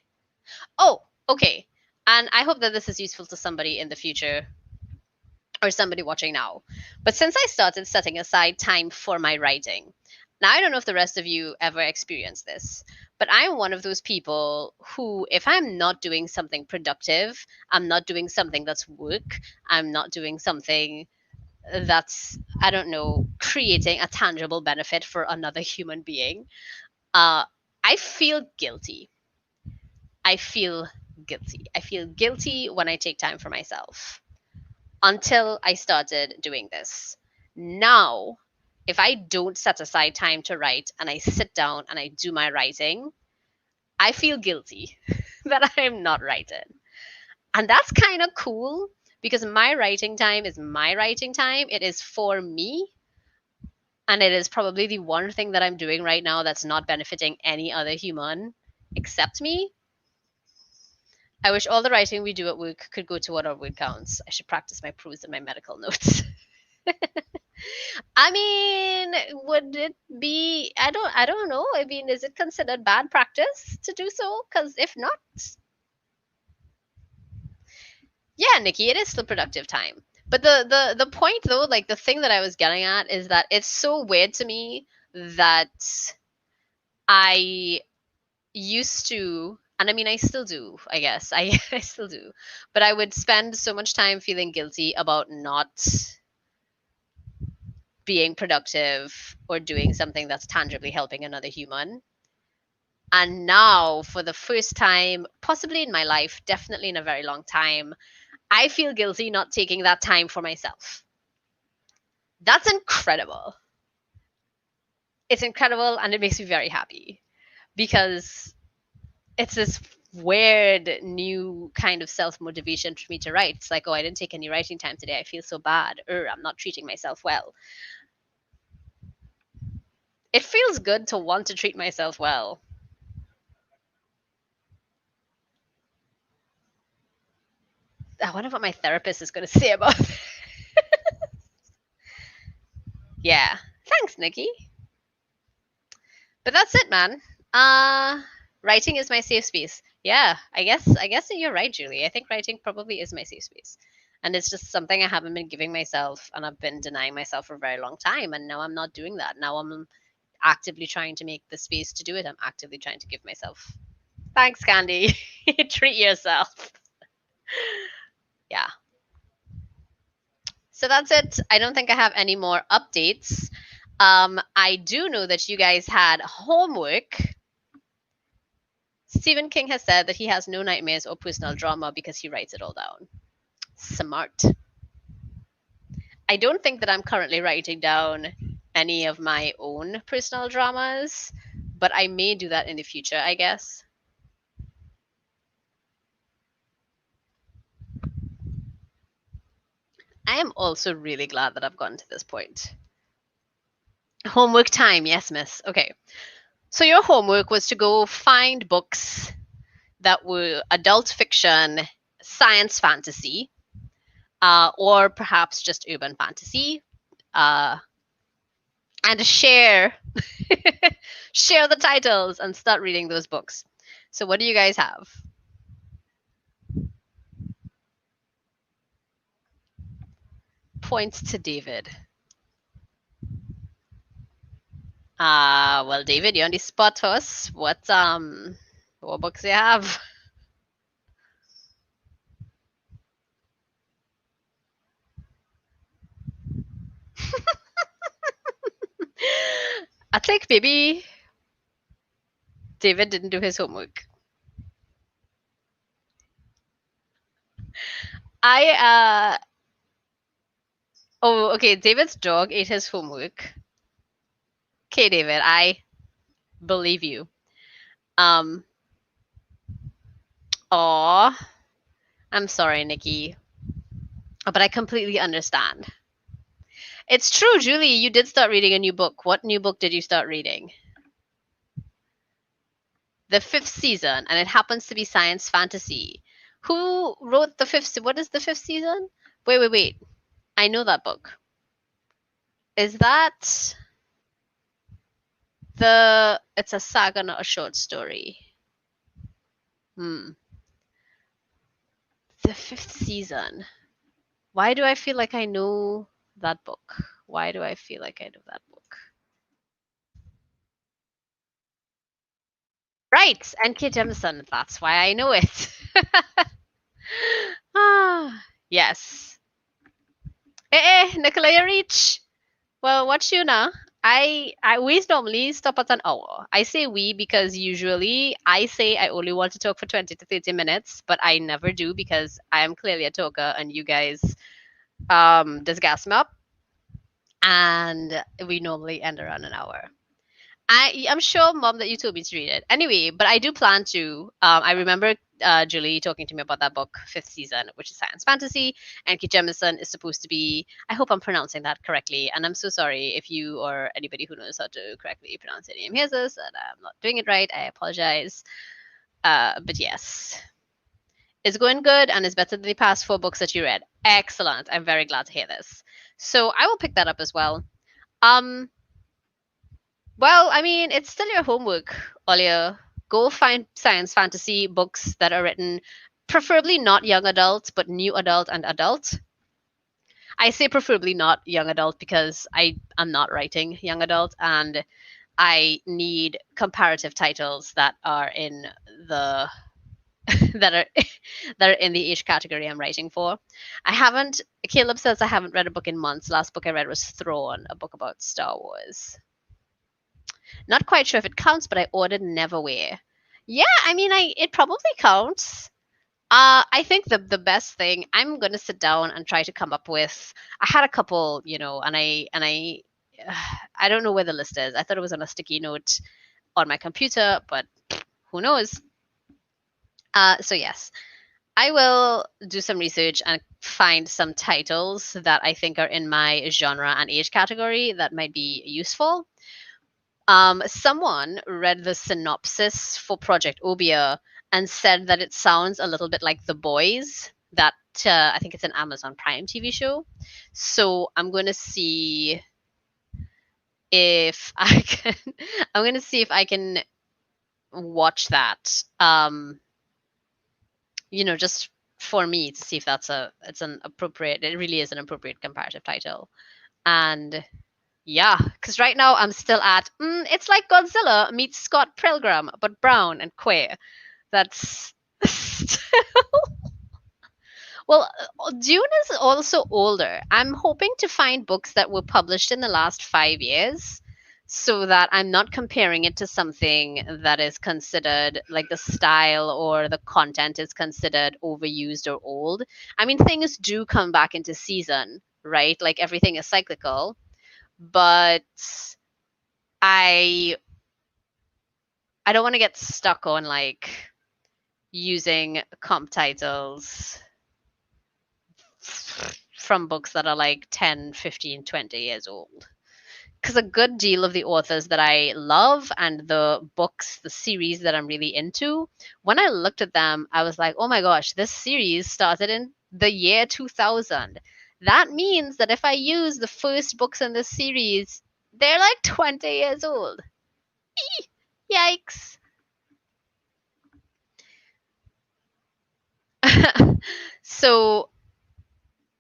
Speaker 1: Oh, okay. And I hope that this is useful to somebody in the future or somebody watching now. But since I started setting aside time for my writing, now I don't know if the rest of you ever experienced this, but I'm one of those people who, if I'm not doing something productive, I'm not doing something that's work, I'm not doing something that's, I don't know, creating a tangible benefit for another human being, I feel guilty. I feel guilty. I feel guilty when I take time for myself until I started doing this. Now, if I don't set aside time to write and I sit down and I do my writing, I feel guilty that I'm not writing. And that's kind of cool because my writing time is my writing time. It is for me. And it is probably the one thing that I'm doing right now that's not benefiting any other human except me. I wish all the writing we do at work could go toward our word counts. I should practice my prose and my medical notes. I mean, would it be? I don't know. I mean, is it considered bad practice to do so? Because if not, yeah, Nikki, it is still productive time. But the point though, like the thing that I was getting at is that it's so weird to me that I used to, and I mean I still do, I guess. I still do. But I would spend so much time feeling guilty about not being productive or doing something that's tangibly helping another human. And now, for the first time, possibly in my life, definitely in a very long time, I feel guilty not taking that time for myself. That's incredible. It's incredible and it makes me very happy because it's this weird new kind of self motivation for me to write. It's like, oh, I didn't take any writing time today. I feel so bad. Or I'm not treating myself well. It feels good to want to treat myself well. I wonder what my therapist is going to say about it. Yeah. Thanks, Nikki. But that's it, man. Writing is my safe space. Yeah, I guess you're right, Julie. I think writing probably is my safe space. And it's just something I haven't been giving myself and I've been denying myself for a very long time. And now I'm not doing that. Now I'm actively trying to make the space to do it. I'm actively trying to give myself. Thanks, Candy. Treat yourself. Yeah. So that's it. I don't think I have any more updates. I do know that you guys had homework. Stephen King has said that he has no nightmares or personal drama because he writes it all down. Smart. I don't think that I'm currently writing down any of my own personal dramas, but I may do that in the future, I guess. I am also really glad that I've gotten to this point. Homework time, yes, miss. Okay. So your homework was to go find books that were adult fiction, science fantasy, or perhaps just urban fantasy, and share share the titles and start reading those books. So what do you guys have? Points to David. Well, David, you're on the spot for us. What books do you have? I think maybe David didn't do his homework. Oh, okay, David's dog ate his homework. Okay, David, I believe you. Aw, I'm sorry, Nikki, but I completely understand. It's true, Julie, you did start reading a new book. What new book did you start reading? The 5th season, and it happens to be science fantasy. Who wrote the 5th? What is the 5th season? Wait. I know that book. Is that it's a saga, not a short story. The 5th season. Why do I feel like I know that book? Why do I feel like I know that book? Right, N.K. Jemisin. That's why I know it. Yes. Nicola Reach. Well, what's you now? we normally stop at an hour. I say we because usually I say I only want to talk for 20 to 30 minutes, but I never do because I am clearly a talker and you guys just gas me up, and we normally end around an hour. I'm sure, Mom, that you told me to read it. Anyway, but I do plan to. I remember Julie talking to me about that book, fifth season, which is science fantasy. And Kit Jemisin is supposed to be. I hope I'm pronouncing that correctly. And I'm so sorry if you or anybody who knows how to correctly pronounce your name hears this and I'm not doing it right. I apologize. But yes, it's going good and it's better than the past 4 books that you read. Excellent. I'm very glad to hear this. So I will pick that up as well. Um, Well, I mean, it's still your homework, Olia. Go find science fantasy books that are written, preferably not young adult, but new adult and adult. I say preferably not young adult because I am not writing young adult and I need comparative titles that are in the that are that are in the age category I'm writing for. I haven't. Caleb says I haven't read a book in months. Last book I read was Throne, a book about Star Wars. Not quite sure if it counts, but I ordered Neverwhere. Yeah, I mean, it probably counts. I think the best thing I'm gonna sit down and try to come up with. I had a couple, and I I don't know where the list is. I thought it was on a sticky note on my computer, but who knows? So yes, I will do some research and find some titles that I think are in my genre and age category that might be useful. Someone read the synopsis for Project Obia and said that it sounds a little bit like The Boys, that I think it's an Amazon Prime TV show. So I'm going to see if I can. I'm going to see if I can watch that. Just for me to see if it's an appropriate. It really is an appropriate comparative title, and yeah, because right now I'm still at it's like Godzilla meets Scott Pilgrim, but brown and queer. That's well, Dune is also older. I'm hoping to find books that were published in the last 5 years so that I'm not comparing it to something that is considered like the style or the content is considered overused or old. I mean, things do come back into season, right? Like everything is cyclical, but I I don't want to get stuck on like using comp titles from books that are like 10, 15, 20 years old. Because a good deal of the authors that I love and the books, the series that I'm really into, when I looked at them, I was like, oh my gosh, this series started in the year 2000. That means that if I use the first books in this series, they're like 20 years old. Yikes. So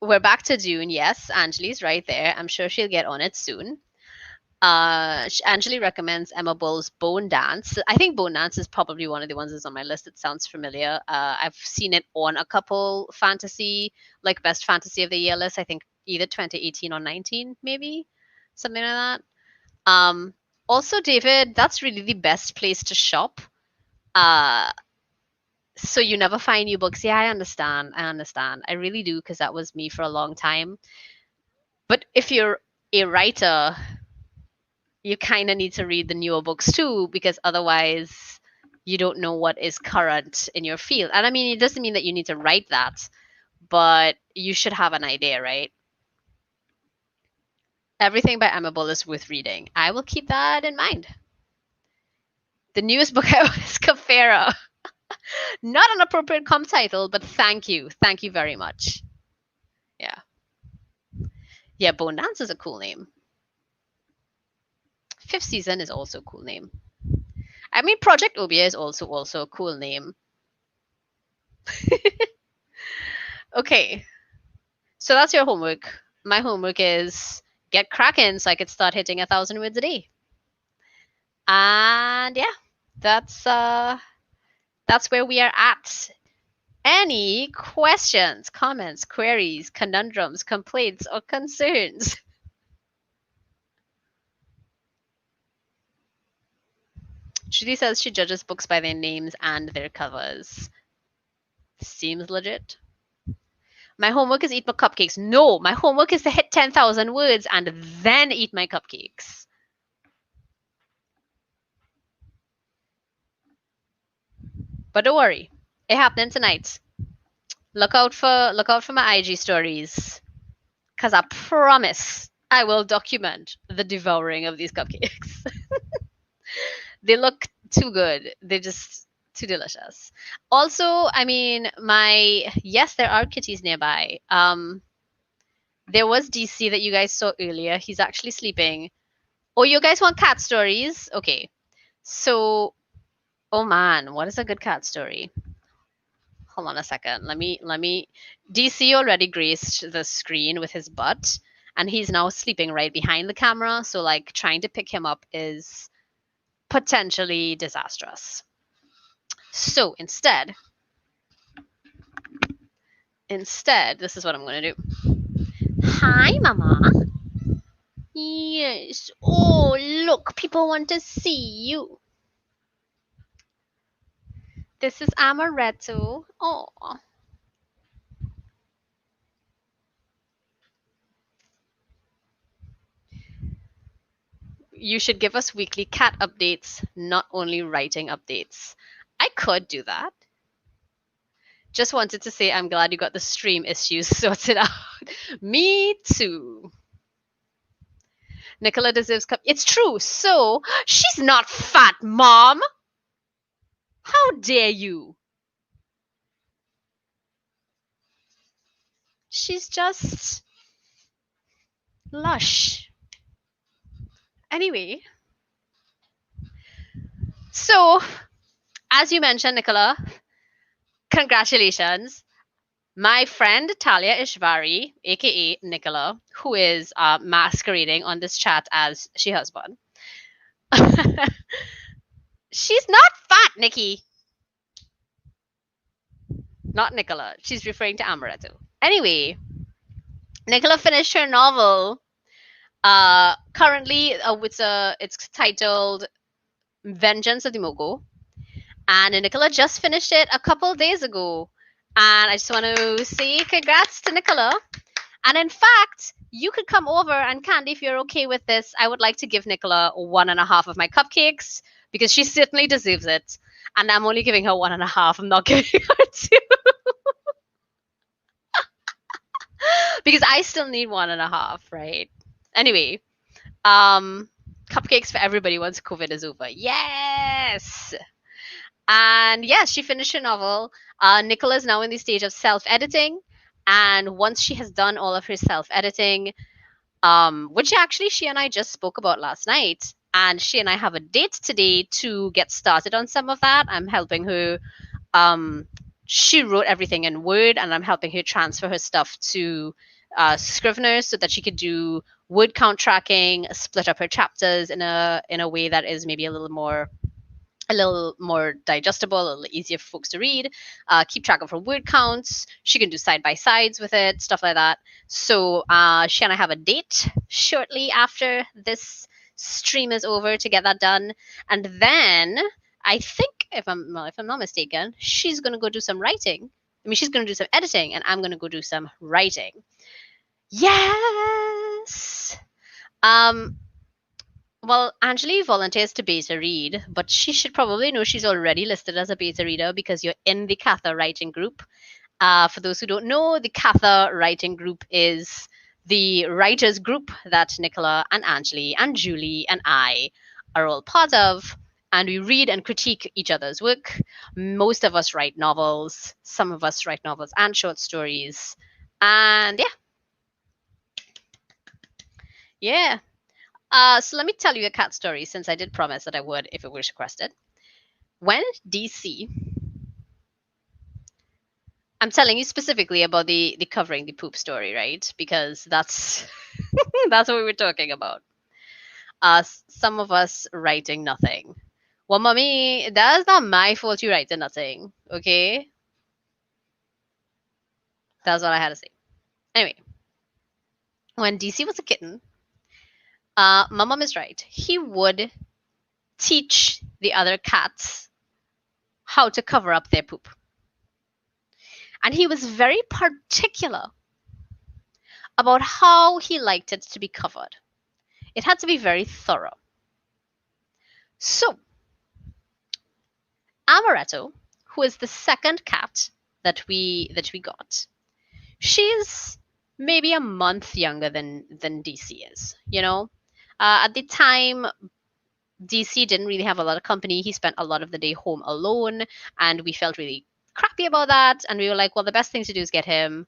Speaker 1: we're back to Dune. Yes, Angeli's right there. I'm sure she'll get on it soon. Angeli recommends Emma Bull's Bone Dance. I think Bone Dance is probably one of the ones that's on my list. It sounds familiar. I've seen it on a couple fantasy, like best fantasy of the year list. I think either 2018 or 19, maybe something like that. Also, David, that's really the best place to shop. Uh, so you never find new books. Yeah, I understand. I understand. I really do because that was me for a long time. But if you're a writer, you kind of need to read the newer books too because otherwise you don't know what is current in your field. And I mean, it doesn't mean that you need to write that, but you should have an idea, right? Everything by Emma Bull is worth reading. I will keep that in mind. The newest book out is Kafera. Not an appropriate comp title, but thank you. Thank you very much. Yeah. Yeah, Bone Dance is a cool name. Fifth Season is also a cool name. I mean, Project Obia is also a cool name. Okay. So that's your homework. My homework is get cracking so I could start hitting 1,000 words a day. And yeah, that's where we are at. Any questions, comments, queries, conundrums, complaints, or concerns? Shruti says she judges books by their names and their covers. Seems legit. My homework is eat my cupcakes. No, my homework is to hit 10,000 words and then eat my cupcakes. But don't worry, it happening tonight. Look out for my IG stories, cause I promise I will document the devouring of these cupcakes. They look too good. They're just too delicious. Also, I mean, yes, there are kitties nearby. There was DC that you guys saw earlier. He's actually sleeping. Oh, you guys want cat stories? Okay. So, oh man, what is a good cat story? Hold on a second. Let me. DC already graced the screen with his butt, and he's now sleeping right behind the camera. So, like, trying to pick him up is potentially disastrous. So instead, this is what I'm gonna do. Hi, Mama. Yes. Oh, look, people want to see you. This is Amaretto. Oh. You should give us weekly cat updates, not only writing updates. I could do that. Just wanted to say I'm glad you got the stream issues sorted out. Me too. Nicola deserves cup. It's true. So she's not fat, Mom. How dare you? She's just lush. Anyway, so as you mentioned, Nicola, congratulations. My friend Talia Ishvari, aka Nicola, who is masquerading on this chat as she husband. She's not fat, Nikki. Not Nicola. She's referring to Amaretto. Anyway, Nicola finished her novel. Currently, it's titled Vengeance of the Mogo, and Nicola just finished it a couple days ago. And I just want to say congrats to Nicola. And in fact, you could come over and Candy, if you're okay with this, I would like to give Nicola 1.5 of my cupcakes because she certainly deserves it. And I'm only giving her 1.5. I'm not giving her 2. Because I still need 1.5, right? Anyway, cupcakes for everybody once COVID is over. Yes. And yes, she finished her novel. Nicola is now in the stage of self-editing. And once she has done all of her self-editing, which actually she and I just spoke about last night, and she and I have a date today to get started on some of that. I'm helping her. She wrote everything in Word, and I'm helping her transfer her stuff to Scrivener so that she could do word count tracking, split up her chapters in a way that is maybe a little more digestible, a little easier for folks to read, keep track of her word counts. She can do side by sides with it, stuff like that. So she and I have a date shortly after this stream is over to get that done. And then I think, if I'm not mistaken, she's going to go do some writing. I mean, she's going to do some editing, and I'm going to go do some writing. Yes. Well, Angeli volunteers to beta read, but she should probably know she's already listed as a beta reader because you're in the Katha writing group. For those who don't know, the Katha writing group is the writers group that Nicola and Angeli and Julie and I are all part of. And we read and critique each other's work. Most of us write novels. Some of us write novels and short stories. And yeah. Yeah. So let me tell you a cat story since I did promise that I would if it was requested. When DC, I'm telling you specifically about the covering the poop story, right? Because that's that's what we were talking about. Some of us writing nothing. Well, mommy, that's not my fault you writing nothing, okay? That's what I had to say. Anyway, when DC was a kitten, my mom is right. He would teach the other cats how to cover up their poop. And he was very particular about how he liked it to be covered. It had to be very thorough. So, Amaretto, who is the second cat that we got, she's maybe a month younger than DC is. At the time, DC didn't really have a lot of company. He spent a lot of the day home alone, and we felt really crappy about that. And we were like, well, the best thing to do is get him.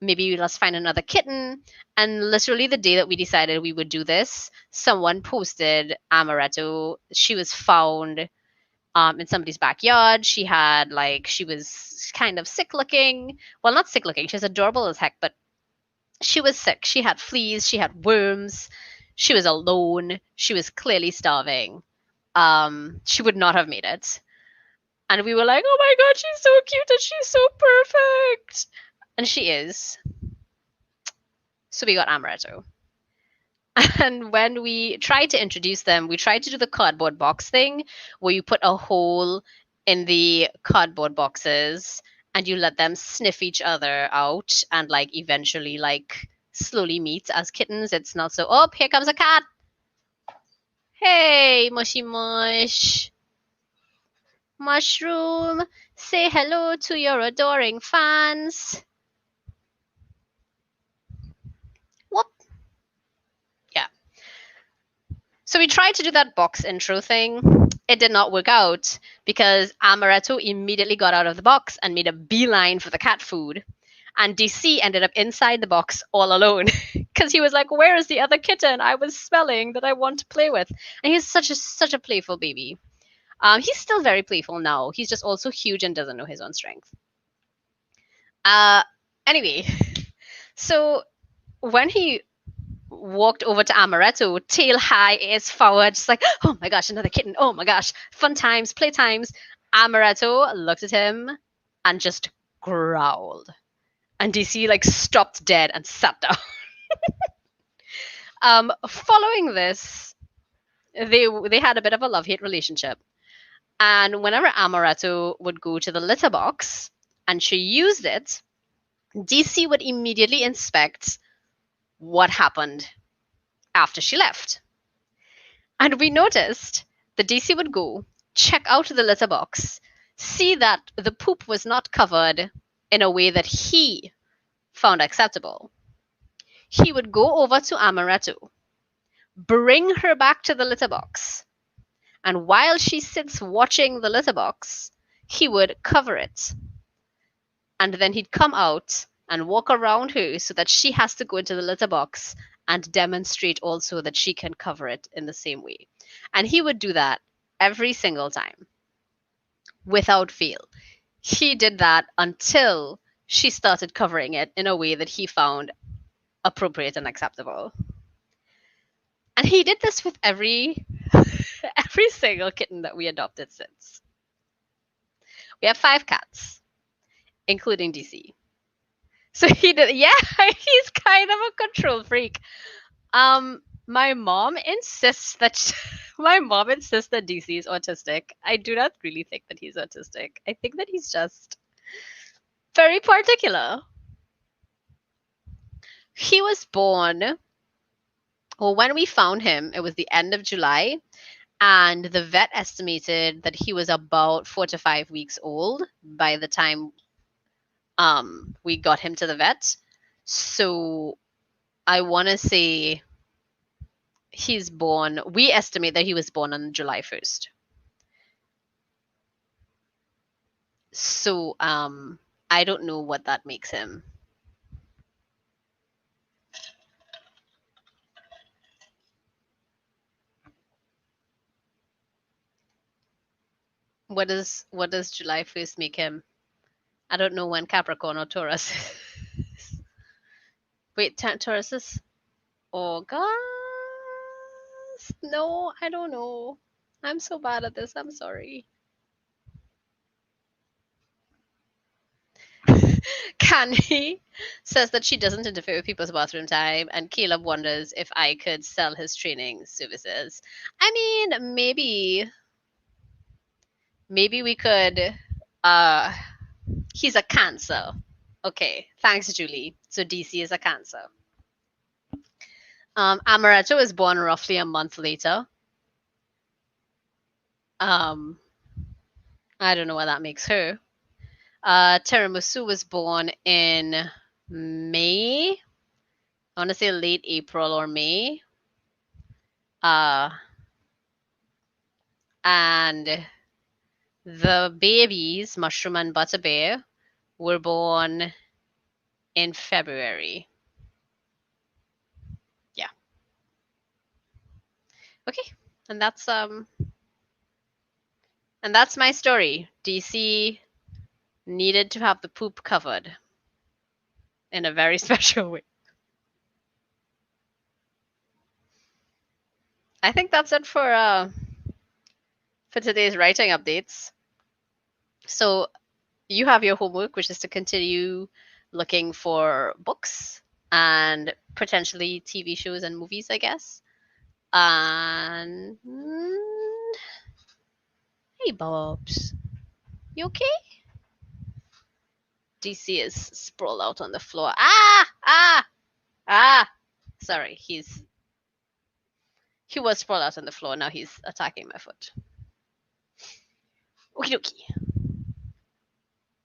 Speaker 1: Maybe let's find another kitten. And literally the day that we decided we would do this, someone posted Amaretto. She was found in somebody's backyard. She was kind of sick looking. Well, not sick looking. She was adorable as heck, but she was sick. She had fleas. She had worms. She was alone. She was clearly starving. She would not have made it. And we were like, oh my God, she's so cute and she's so perfect. And she is. So we got Amaretto. And when we tried to introduce them, we tried to do the cardboard box thing where you put a hole in the cardboard boxes and you let them sniff each other out and eventually slowly meet as kittens. It's not so, oh, here comes a cat. Hey, mushy mush. Mushroom, say hello to your adoring fans. Whoop. Yeah. So we tried to do that box intro thing. It did not work out because Amaretto immediately got out of the box and made a beeline for the cat food. And DC ended up inside the box all alone because he was like, where is the other kitten I was smelling that I want to play with? And he's such a playful baby. He's still very playful now. He's just also huge and doesn't know his own strength. Anyway, so when he walked over to Amaretto, tail high, ears forward, just like, oh my gosh, another kitten. Oh my gosh, fun times, play times. Amaretto looked at him and just growled. And DC stopped dead and sat down. Following this, they had a bit of a love-hate relationship. And whenever Amaretto would go to the litter box and she used it, DC would immediately inspect what happened after she left. And we noticed that DC would go, check out the litter box, see that the poop was not covered in a way that he found acceptable. He would go over to Amaretto, bring her back to the litter box, and while she sits watching the litter box, he would cover it. And then he'd come out and walk around her so that she has to go into the litter box and demonstrate also that she can cover it in the same way. And he would do that every single time without fail. He did that until she started covering it in a way that he found appropriate and acceptable. And he did this with every single kitten that we adopted since. We have 5 cats, including DC. So he did, yeah, he's kind of a control freak. My mom insists that DC is autistic. I do not really think that he's autistic. I think that he's just very particular. He was born, well, when we found him, it was the end of July, and the vet estimated that he was about 4 to 5 weeks old by the time we got him to the vet. So I want to say we estimate that he was born on July 1st. So I don't know what that makes him. What does July 1st make him? I don't know when Capricorn or Taurus is. Wait, Taurus is August? No, I don't know. I'm so bad at this. I'm sorry. Candy says that she doesn't interfere with people's bathroom time, and Caleb wonders if I could sell his training services. I mean, maybe we could. Uh, he's a Cancer. Okay, thanks, Julie. So DC is a Cancer. Amaretto was born roughly a month later. I don't know what that makes her. Tiramisu was born in May. I want to say late April or May. And the babies, Mushroom and Butterbear, were born in February. Yeah. Okay. And that's my story. DC needed to have the poop covered in a very special way. I think that's it for today's writing updates. So you have your homework, which is to continue looking for books and potentially TV shows and movies, I guess. And hey, Bobs, you okay? DC is sprawled out on the floor. Sorry, he was sprawled out on the floor. Now he's attacking my foot. Okie dokie.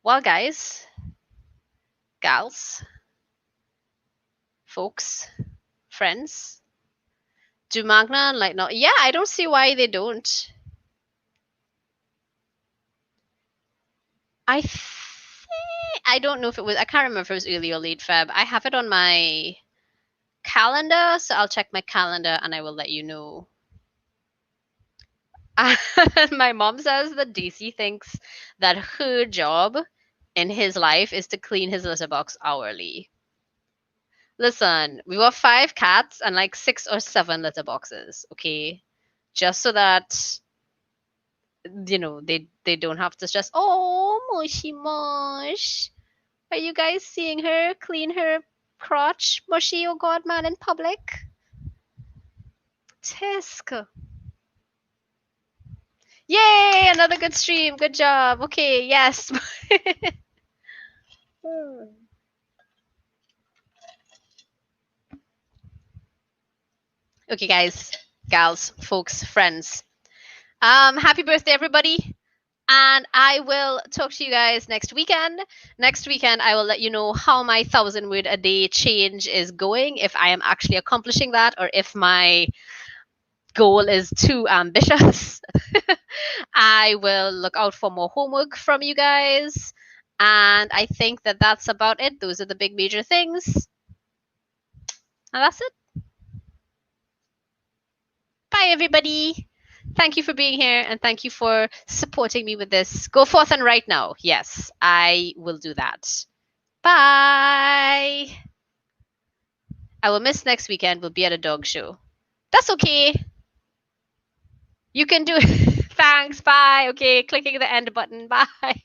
Speaker 1: Well, guys, gals, folks, friends, do Magna and Light Novel? Yeah, I don't see why they don't. I don't know if it was. I can't remember if it was early or late Feb. I have it on my calendar, so I'll check my calendar and I will let you know. My mom says that DC thinks that her job in his life is to clean his litter box hourly. Listen, we got 5 cats and like 6 or 7 litter boxes, okay? Just so that they don't have to stress. Oh, mushy mush. Are you guys seeing her clean her crotch, mushy? Oh God, man, in public. Tisk. Yay! Another good stream. Good job. Okay, yes. Okay, guys, gals, folks, friends. Happy birthday, everybody. And I will talk to you guys next weekend. Next weekend, I will let you know how my 1,000 word a day change is going, if I am actually accomplishing that, or if my goal is too ambitious. I will look out for more homework from you guys. And I think that that's about it. Those are the big major things. And that's it. Bye, everybody. Thank you for being here and thank you for supporting me with this. Go forth and write now. Yes, I will do that. Bye. I will miss next weekend. We'll be at a dog show. That's okay. You can do it. Thanks. Bye. Okay, clicking the end button. Bye.